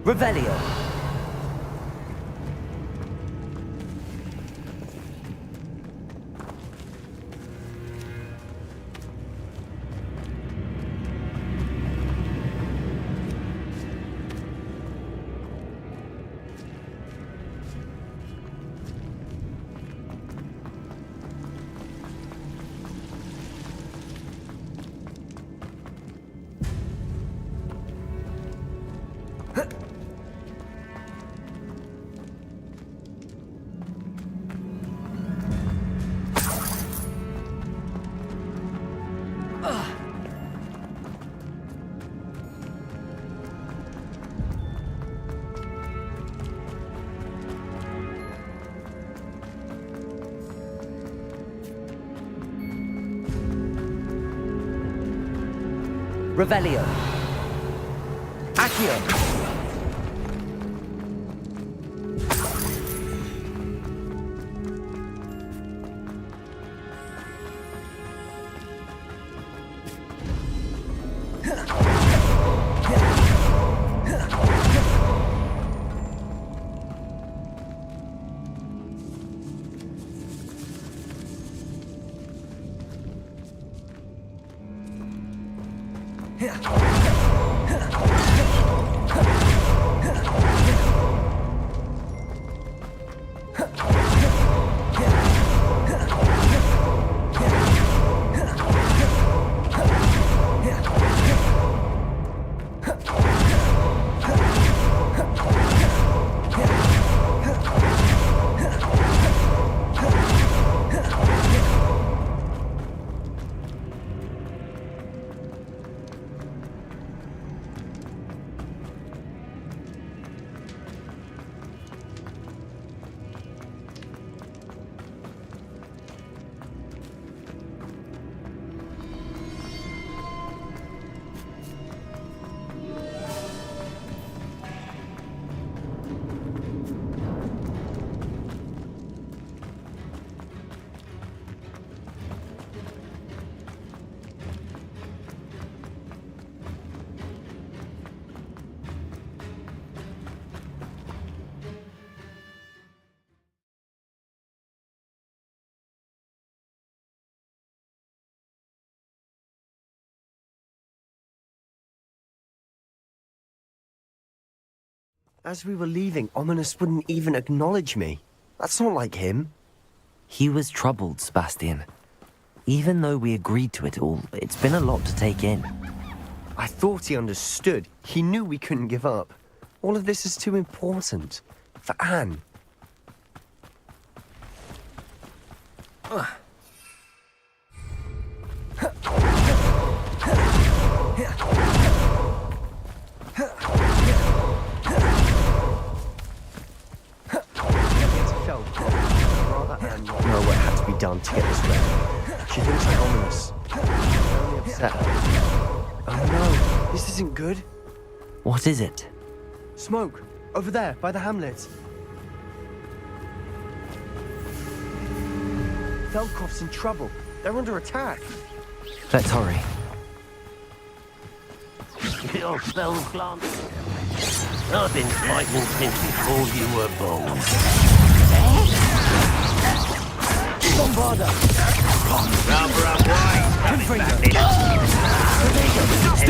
Revelio. Revelio. Accio. As we were leaving, Ominous wouldn't even acknowledge me. That's not like him. He was troubled, Sebastian. Even though we agreed to it all, it's been a lot to take in. I thought he understood. He knew we couldn't give up. All of this is too important. For Anne. Know what had to be done to get this ready. She thinks I'm Ominous. I'm only upset. Oh no, this isn't good. What is it? Smoke, over there, by the hamlet. Velkov's in trouble. They're under attack. Let's hurry. Your spells, Glance. I've been fighting since before you were born. Bombarda! Rather unwise. We have to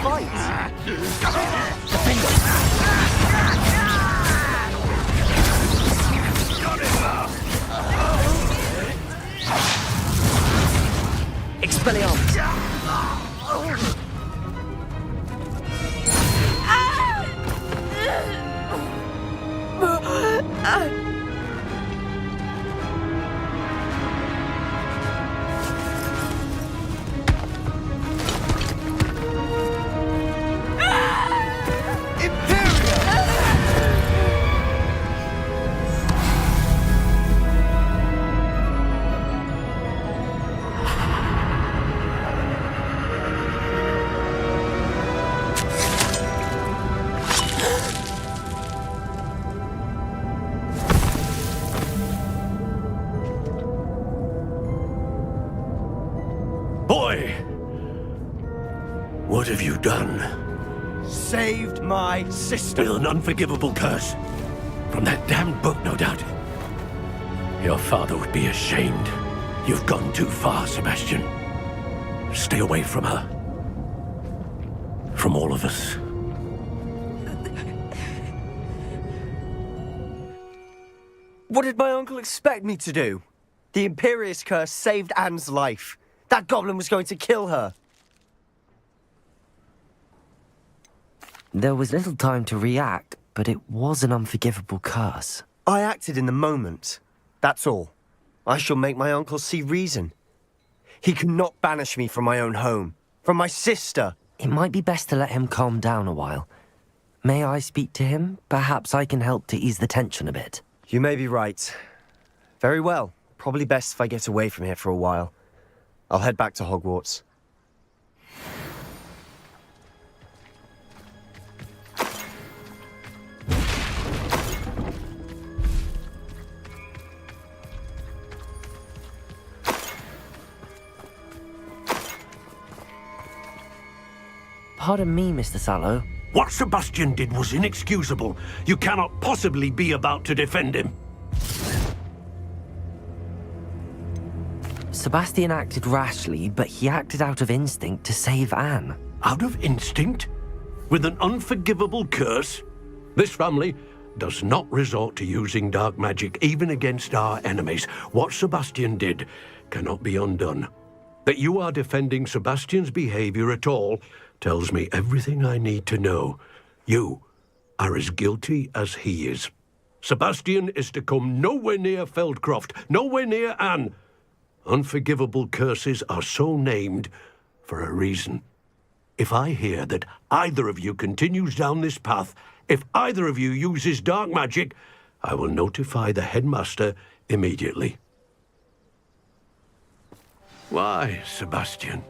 fight. Expelliarmus! Boy! What have you done? Saved my sister. With an unforgivable curse. From that damned book, no doubt. Your father would be ashamed. You've gone too far, Sebastian. Stay away from her. From all of us. What did my uncle expect me to do? The Imperious curse saved Anne's life. That goblin was going to kill her. There was little time to react, but it was an unforgivable curse. I acted in the moment. That's all. I shall make my uncle see reason. He cannot banish me from my own home, from my sister. It might be best to let him calm down a while. May I speak to him? Perhaps I can help to ease the tension a bit. You may be right. Very well. Probably best if I get away from here for a while. I'll head back to Hogwarts. Pardon me, Mr. Sallow. What Sebastian did was inexcusable. You cannot possibly be about to defend him. Sebastian acted rashly, but he acted out of instinct to save Anne. Out of instinct? With an unforgivable curse? This family does not resort to using dark magic even against our enemies. What Sebastian did cannot be undone. That you are defending Sebastian's behavior at all tells me everything I need to know. You are as guilty as he is. Sebastian is to come nowhere near Feldcroft, nowhere near Anne. Unforgivable curses are so named for a reason. If I hear that either of you continues down this path, if either of you uses dark magic, I will notify the headmaster immediately. Why, Sebastian?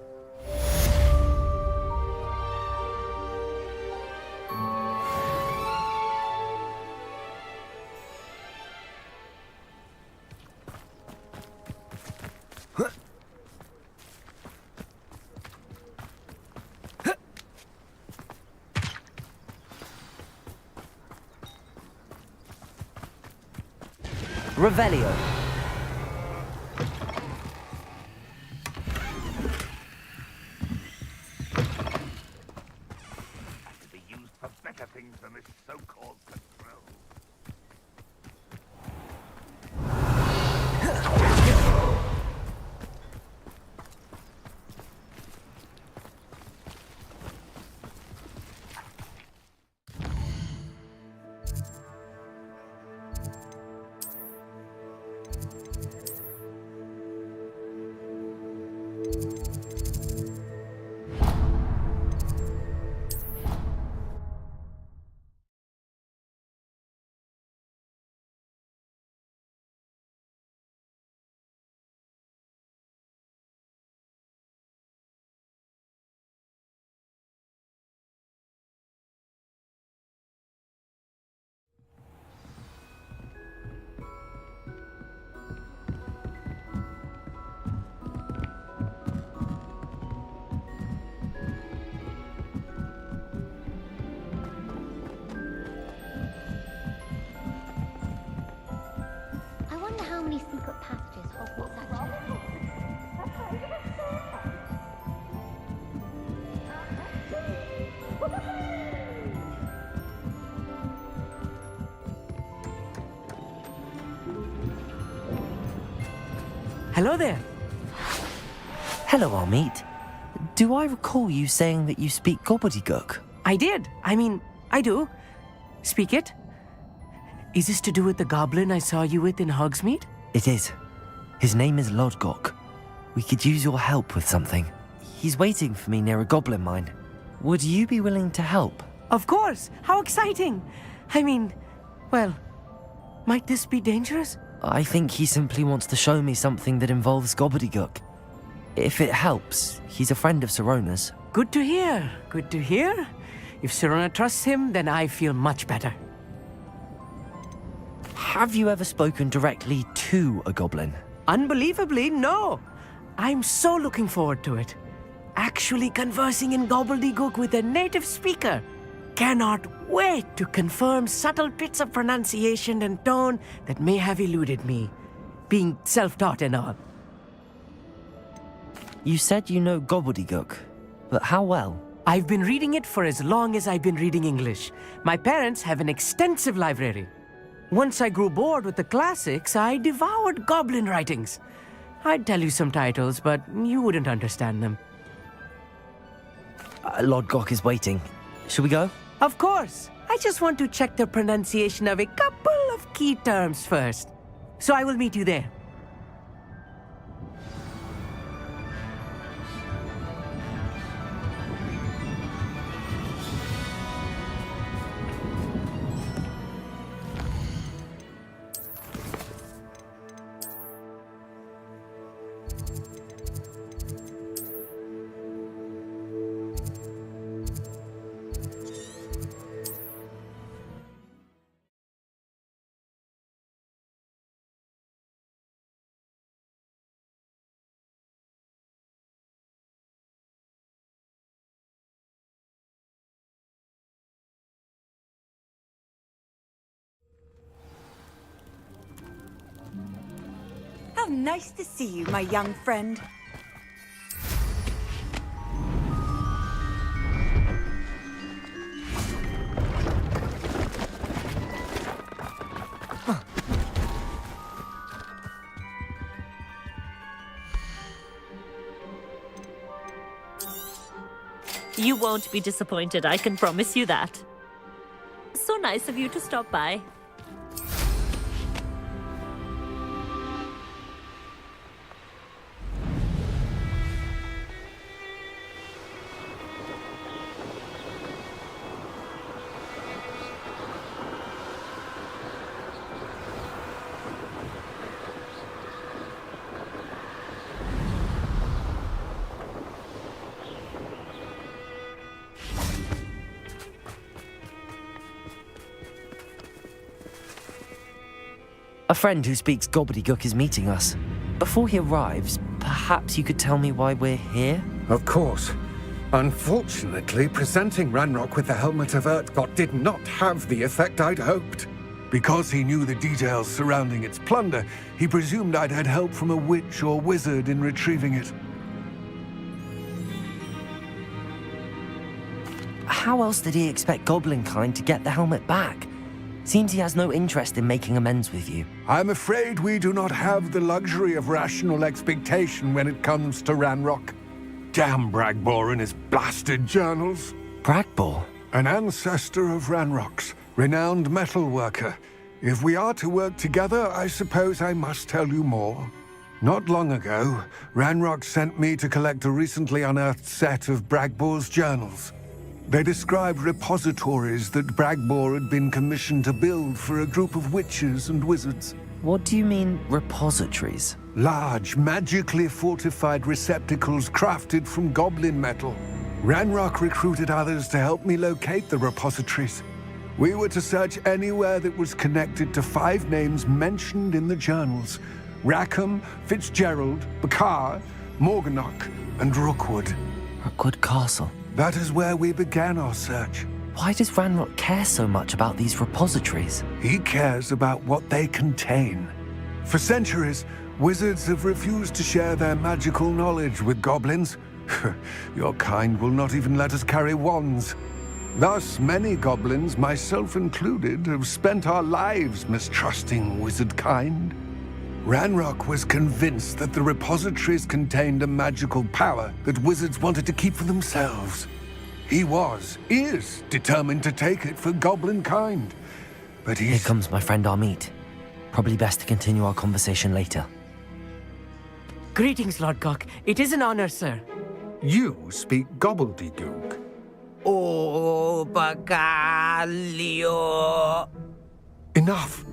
Revelio. To be used for better things than this so-called control. Hello there. Hello, Armeet. Do I recall you saying that you speak gobbledygook? I did. I do. Speak it. Is this to do with the goblin I saw you with in Hogsmeade? It is. His name is Lodgok. We could use your help with something. He's waiting for me near a goblin mine. Would you be willing to help? Of course. How exciting. Well, might this be dangerous? I think he simply wants to show me something that involves gobbledygook. If it helps, he's a friend of Sirona's. Good to hear. Good to hear. If Sirona trusts him, then I feel much better. Have you ever spoken directly to a goblin? Unbelievably, no. I'm so looking forward to it. Actually conversing in gobbledygook with a native speaker. Cannot wait to confirm subtle bits of pronunciation and tone that may have eluded me, being self-taught and all. You said you know gobbledygook, but how well? I've been reading it for as long as I've been reading English. My parents have an extensive library. Once I grew bored with the classics, I devoured goblin writings. I'd tell you some titles, but you wouldn't understand them. Lodgok is waiting. Shall we go? Of course. I just want to check the pronunciation of a couple of key terms first. So I will meet you there. How nice to see you, my young friend. You won't be disappointed, I can promise you that. So nice of you to stop by. A friend who speaks gobbledygook is meeting us. Before he arrives, perhaps you could tell me why we're here? Of course. Unfortunately, presenting Ranrock with the Helmet of Urtkot did not have the effect I'd hoped. Because he knew the details surrounding its plunder, he presumed I'd had help from a witch or wizard in retrieving it. How else did he expect Goblinkind to get the helmet back? Seems he has no interest in making amends with you. I'm afraid we do not have the luxury of rational expectation when it comes to Ranrock. Damn Bragbor and his blasted journals. Bragbor? An ancestor of Ranrock's, renowned metalworker. If we are to work together, I suppose I must tell you more. Not long ago, Ranrock sent me to collect a recently unearthed set of Bragbor's journals. They described repositories that Bragbor had been commissioned to build for a group of witches and wizards. What do you mean, repositories? Large, magically fortified receptacles crafted from goblin metal. Ranrock recruited others to help me locate the repositories. We were to search anywhere that was connected to 5 names mentioned in the journals: Rackham, Fitzgerald, Bakar, Morganach, and Rookwood. Rookwood Castle. That is where we began our search. Why does Ranrock care so much about these repositories? He cares about what they contain. For centuries, wizards have refused to share their magical knowledge with goblins. Your kind will not even let us carry wands. Thus, many goblins, myself included, have spent our lives mistrusting wizard kind. Ranrock was convinced that the repositories contained a magical power that wizards wanted to keep for themselves. He is determined to take it for goblin kind. But Here he's... comes my friend Amit. Probably best to continue our conversation later. Greetings, Lord Gok. It is an honor, sir. You speak gobbledygook. Oh, Bagalio. Enough.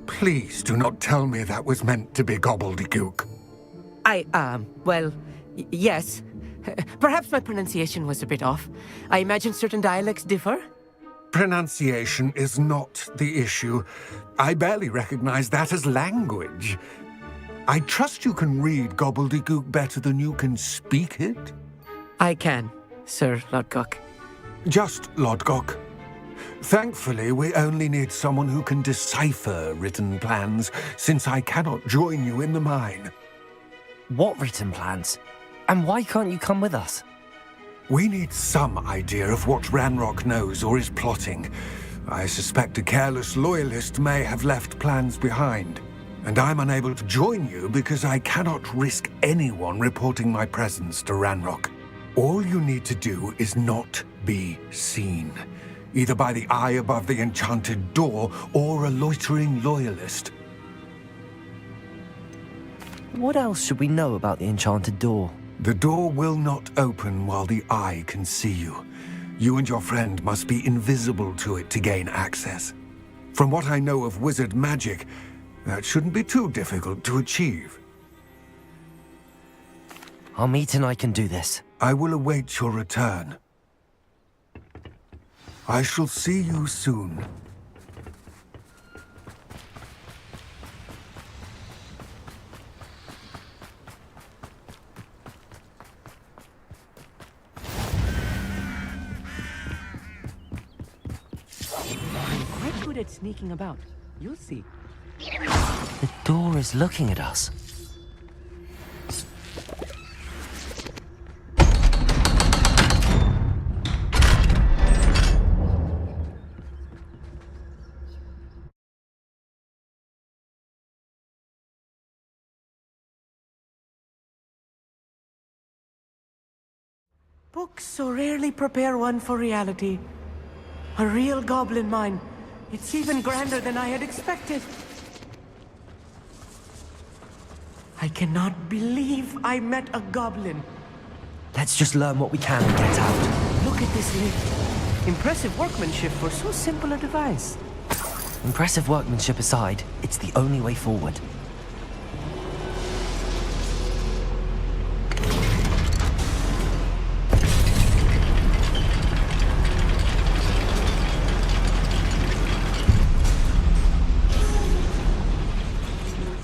Please do not tell me that was meant to be gobbledygook. Yes. Perhaps my pronunciation was a bit off. I imagine certain dialects differ. Pronunciation is not the issue. I barely recognize that as language. I trust you can read gobbledygook better than you can speak it? I can, Sir Lord Gok. Just Lodgok. Thankfully, we only need someone who can decipher written plans, since I cannot join you in the mine. What written plans? And why can't you come with us? We need some idea of what Ranrock knows or is plotting. I suspect a careless loyalist may have left plans behind. And I'm unable to join you because I cannot risk anyone reporting my presence to Ranrock. All you need to do is not be seen, either by the eye above the enchanted door or a loitering loyalist. What else should we know about the enchanted door? The door will not open while the eye can see you. You and your friend must be invisible to it to gain access. From what I know of wizard magic, that shouldn't be too difficult to achieve. Amit and I can do this. I will await your return. I shall see you soon. I'm quite good at sneaking about. You'll see. The door is looking at us. Books so rarely prepare one for reality. A real goblin mine. It's even grander than I had expected. I cannot believe I met a goblin. Let's just learn what we can and get out. Look at this lift. Impressive workmanship for so simple a device. Impressive workmanship aside, it's the only way forward.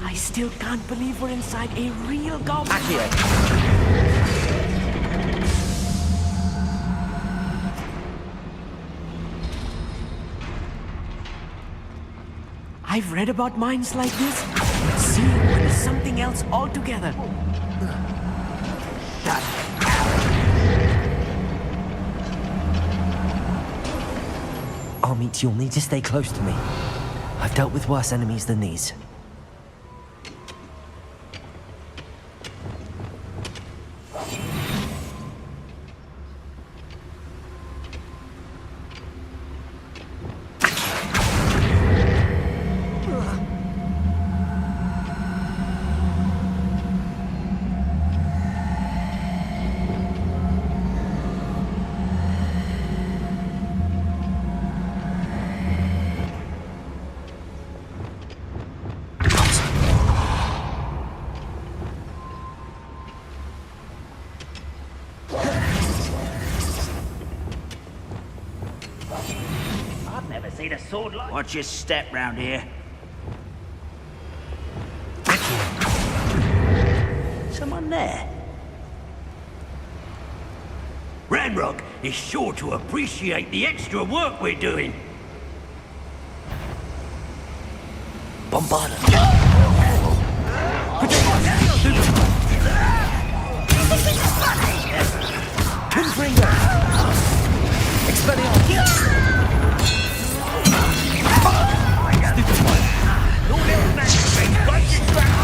I still can't believe we're inside a real goblin. I've read about mines like this, but seeing one is something else altogether. Amit, you'll need to stay close to me. I've dealt with worse enemies than these. I've never seen a sword like... Watch your step round here. Someone there? Ranrock is sure to appreciate the extra work we're doing. Bombard him. Confringo! Expelliarmus! Your little knack of being right distracted.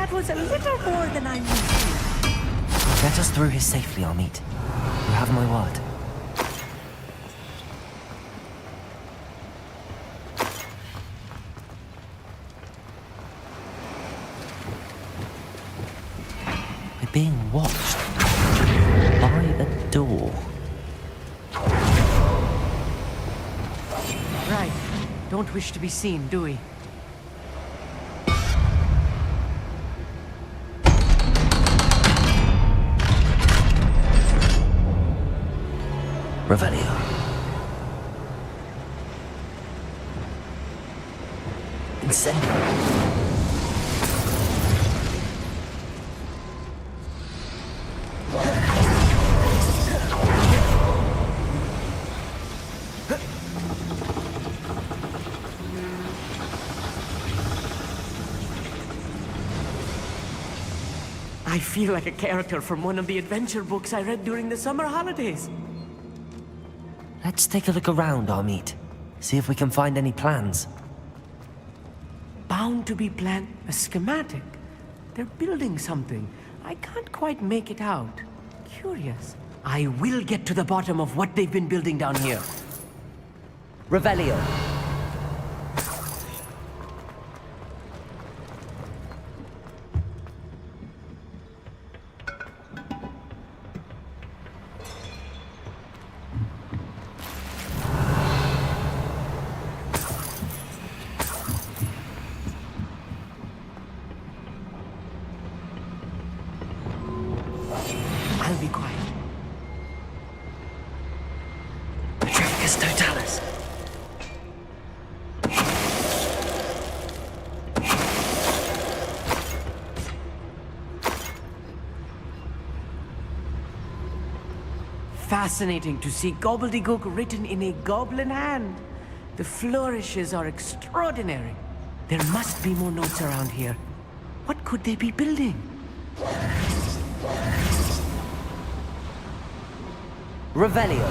That was a little more than I'm used to. Get us through here safely, Amit. You have my word. We're being watched by a door. Right. Don't wish to be seen, do we? Revelio. Incendio. I feel like a character from one of the adventure books I read during the summer holidays. Let's take a look around, Amit. See if we can find any plans. Bound to be a schematic. They're building something. I can't quite make it out. Curious. I will get to the bottom of what they've been building down here. Revelio. I'll be quiet. Petrificus Totalis. Fascinating to see gobbledygook written in a goblin hand. The flourishes are extraordinary. There must be more notes around here. What could they be building? Revelio.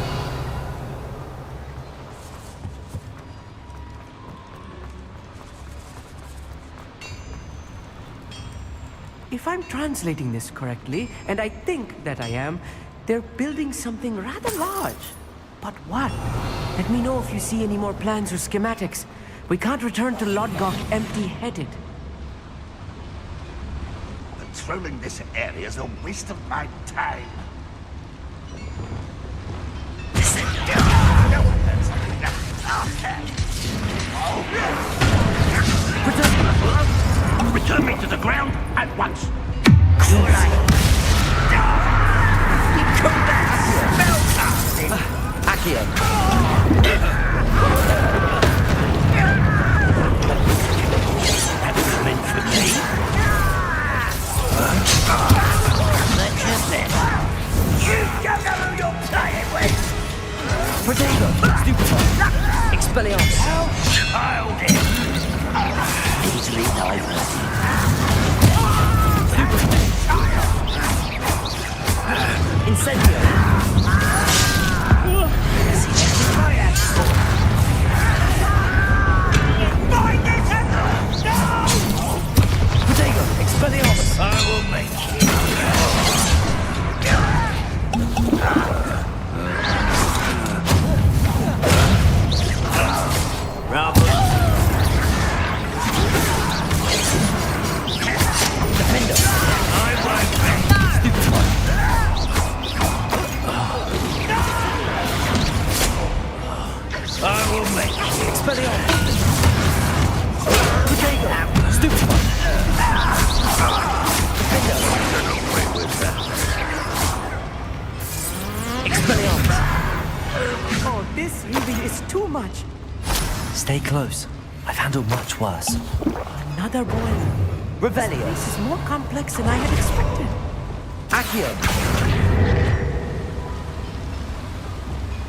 If I'm translating this correctly, and I think that I am, they're building something rather large. But what? Let me know if you see any more plans or schematics. We can't return to Lodgok empty-headed. Patrolling this area is a waste of my time. Return me to the ground at once. Accio. That was meant for me. You don't know who you're playing with. Protego. Stupefy. Expelliarmus. Childish. Easily diverted. Incendio. Protego. Expelliarmus. I will make you. Oh, this really is too much. Stay close. I've handled much worse. Another boiler. Revelio. This is more complex than I had expected. Accio.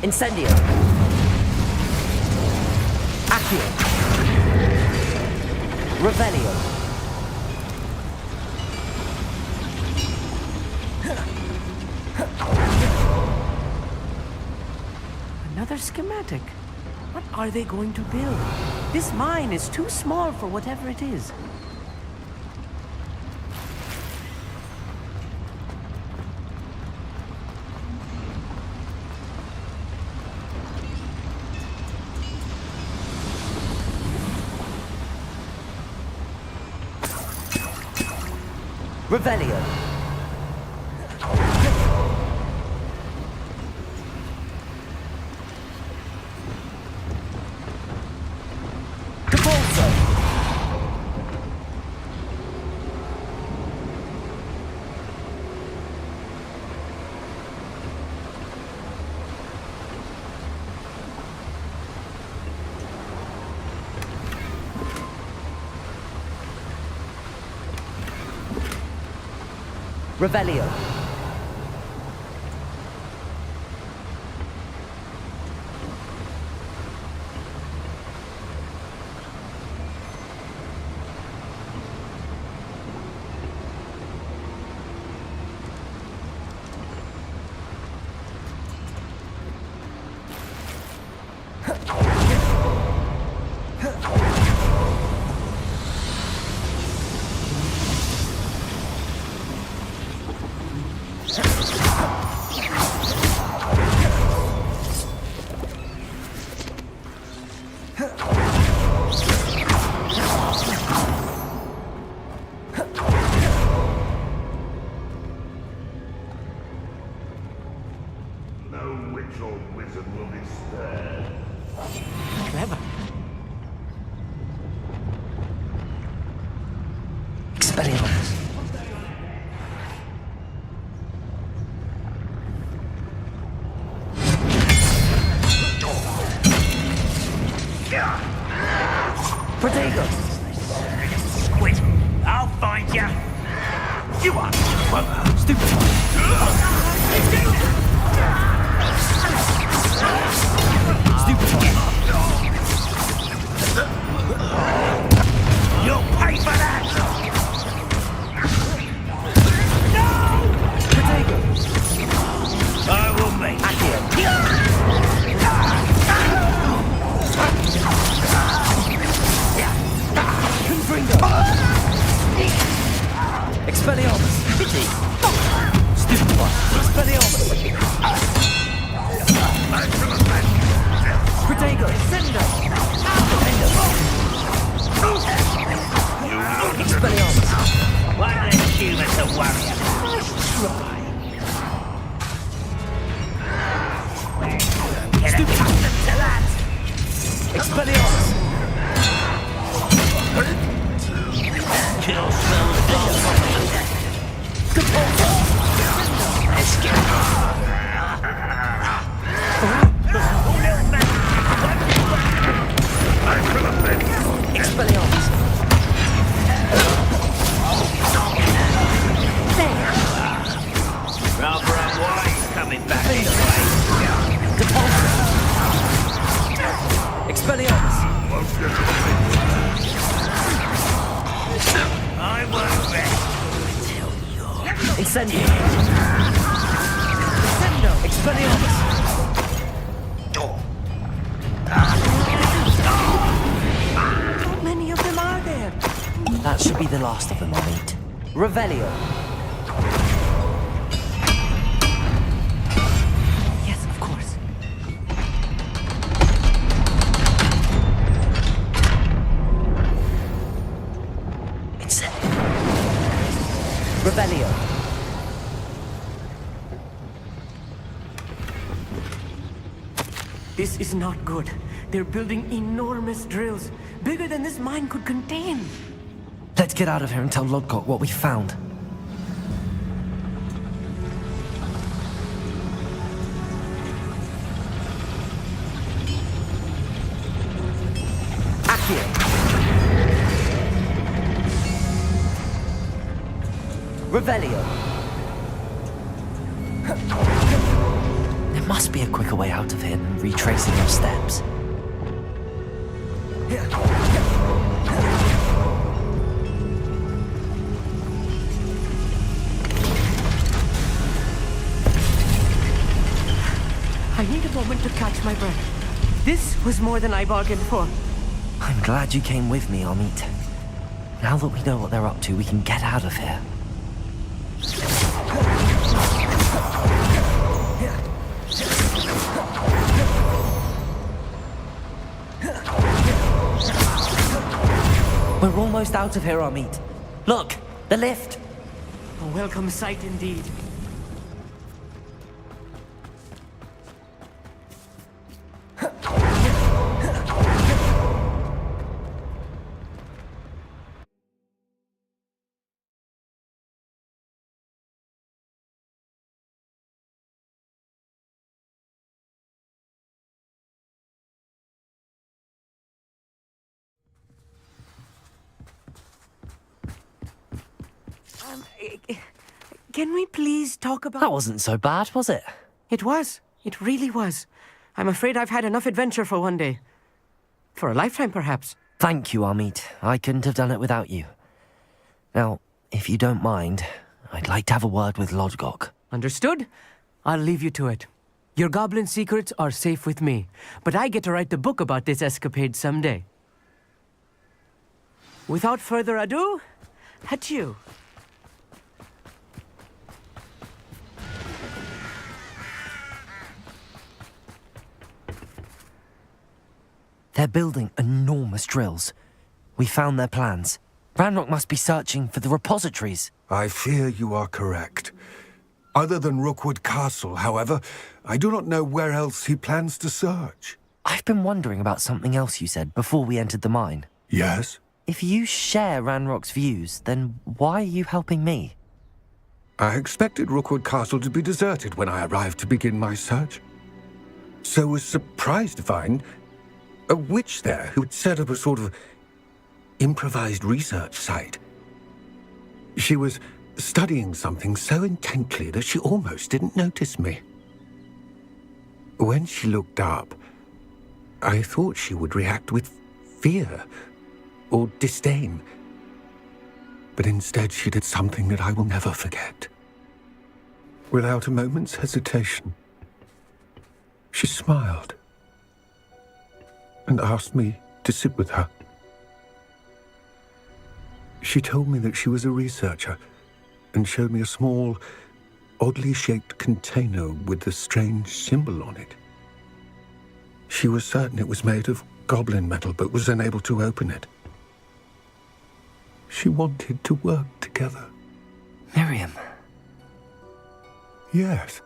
Incendio. Accio. Revelio. Another schematic. What are they going to build? This mine is too small for whatever it is. Revelio. Capulso. Revelio. No witch or wizard will be spared. Clever. Expelliarmus. Protego. Quit. I'll find ya. You are You'll pay for that! No! I will make Expelliarmus. Pity. Stupid one. Expelliarmus. Protego. Sendo. Expelliarmus. One of them humans a warrior. Get accustomed to that! Expelliarmus. Kill spells. Let's get Expelliarmus. Rather unwise coming back this way. Expelliarmus. I won't rest until you're... Incendio. Expelliarmus. How many of them are there? That should be the last of them, I'll meet. Revelio. Yes, of course. Revelio. This is not good. They're building enormous drills, bigger than this mine could contain. Let's get out of here and tell Lodgok what we found. Accio. Revelio. There must be a quicker way out of here than retracing our steps. I need a moment to catch my breath. This was more than I bargained for. I'm glad you came with me, Amit. Now that we know what they're up to, we can get out of here. We're almost out of here, Amit. Look, the lift. A welcome sight indeed. Can we please talk about... That wasn't so bad, was it? It was. It really was. I'm afraid I've had enough adventure for one day. For a lifetime, perhaps. Thank you, Amit. I couldn't have done it without you. Now, if you don't mind, I'd like to have a word with Lodgok. Understood? I'll leave you to it. Your goblin secrets are safe with me, but I get to write the book about this escapade someday. Without further ado, adieu. They're building enormous drills. We found their plans. Ranrock must be searching for the repositories. I fear you are correct. Other than Rookwood Castle, however, I do not know where else he plans to search. I've been wondering about something else you said before we entered the mine. Yes? If you share Ranrock's views, then why are you helping me? I expected Rookwood Castle to be deserted when I arrived to begin my search. So was surprised to find a witch there who had set up a sort of improvised research site. She was studying something so intently that she almost didn't notice me. When she looked up, I thought she would react with fear or disdain. But instead she did something that I will never forget. Without a moment's hesitation, she smiled and asked me to sit with her. She told me that she was a researcher and showed me a small, oddly shaped container with a strange symbol on it. She was certain it was made of goblin metal, but was unable to open it. She wanted to work together. Miriam. Yes.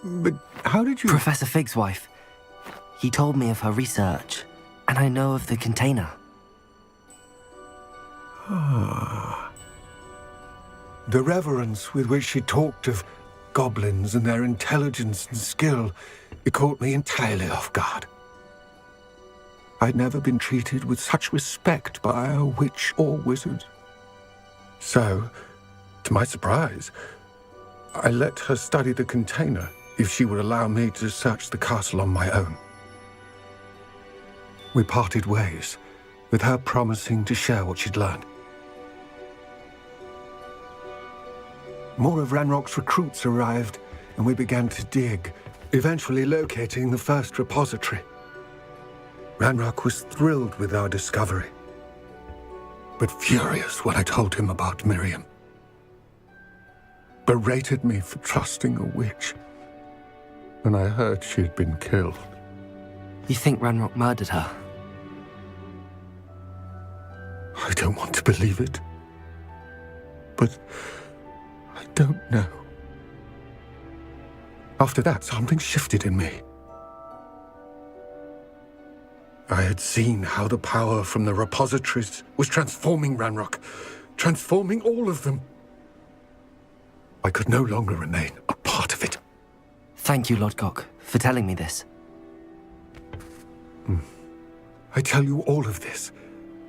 But how did you... Professor Fig's wife. He told me of her research, and I know of the container. Ah. The reverence with which she talked of goblins and their intelligence and skill, it caught me entirely off guard. I'd never been treated with such respect by a witch or wizard. So, to my surprise, I let her study the container if she would allow me to search the castle on my own. We parted ways, with her promising to share what she'd learned. More of Ranrock's recruits arrived, and we began to dig, eventually locating the first repository. Ranrock was thrilled with our discovery, but furious when I told him about Miriam. Berated me for trusting a witch, and I heard she had been killed. You think Ranrock murdered her? I don't want to believe it, but I don't know. After that, something shifted in me. I had seen how the power from the repositories was transforming Ranrock, transforming all of them. I could no longer remain a part of it. Thank you, Lodgok, for telling me this. I tell you all of this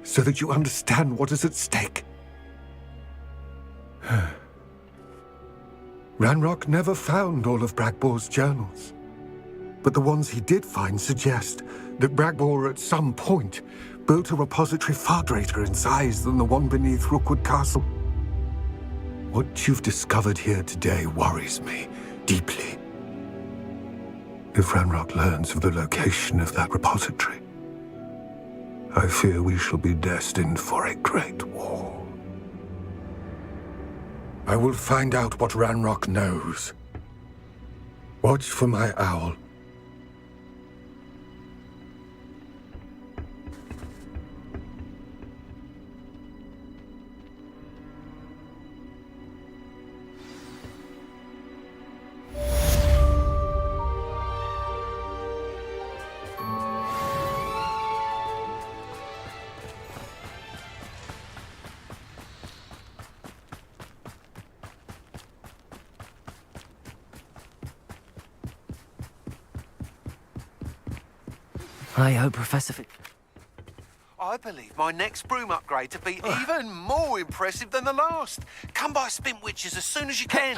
so that you understand what is at stake. Ranrock never found all of Bragbor's journals, but the ones he did find suggest that Bragbor at some point built a repository far greater in size than the one beneath Rookwood Castle. What you've discovered here today worries me deeply. If Ranrock learns of the location of that repository, I fear we shall be destined for a great war. I will find out what Ranrock knows. Watch for my owl. I hope Professor I believe my next broom upgrade to be even more impressive than the last. Come by Spin Witches as soon as you can.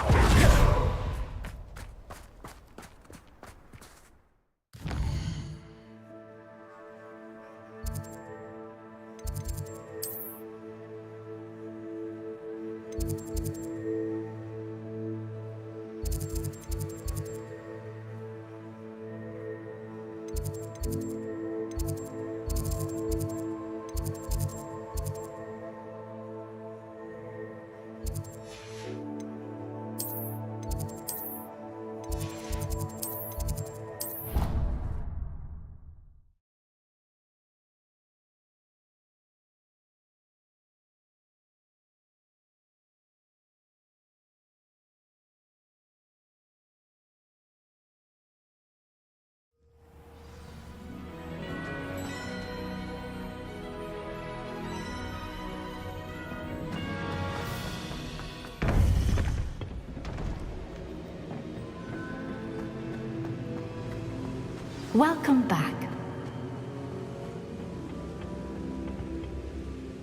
Welcome back.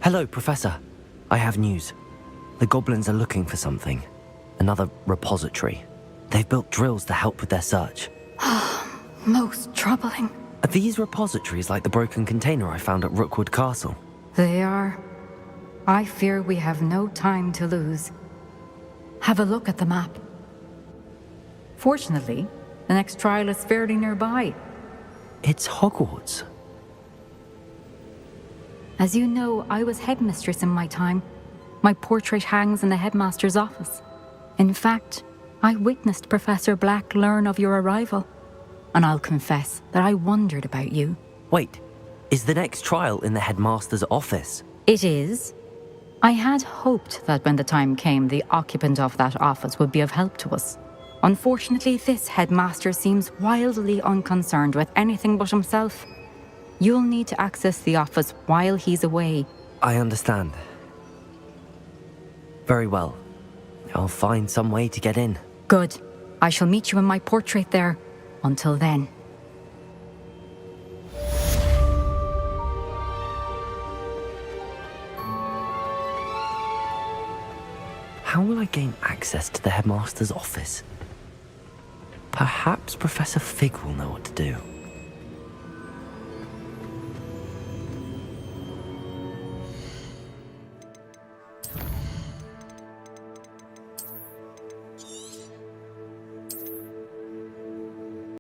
Hello, Professor. I have news. The goblins are looking for something. Another repository. They've built drills to help with their search. Most troubling. Are these repositories like the broken container I found at Rookwood Castle? They are. I fear we have no time to lose. Have a look at the map. Fortunately, the next trial is fairly nearby. It's Hogwarts. As you know, I was headmistress in my time. My portrait hangs in the headmaster's office. In fact, I witnessed Professor Black learn of your arrival. And I'll confess that I wondered about you. Wait, is the next trial in the headmaster's office? It is. I had hoped that when the time came, the occupant of that office would be of help to us. Unfortunately, this headmaster seems wildly unconcerned with anything but himself. You'll need to access the office while he's away. I understand. Very well. I'll find some way to get in. Good. I shall meet you in my portrait there. Until then. How will I gain access to the headmaster's office? Perhaps Professor Fig will know what to do.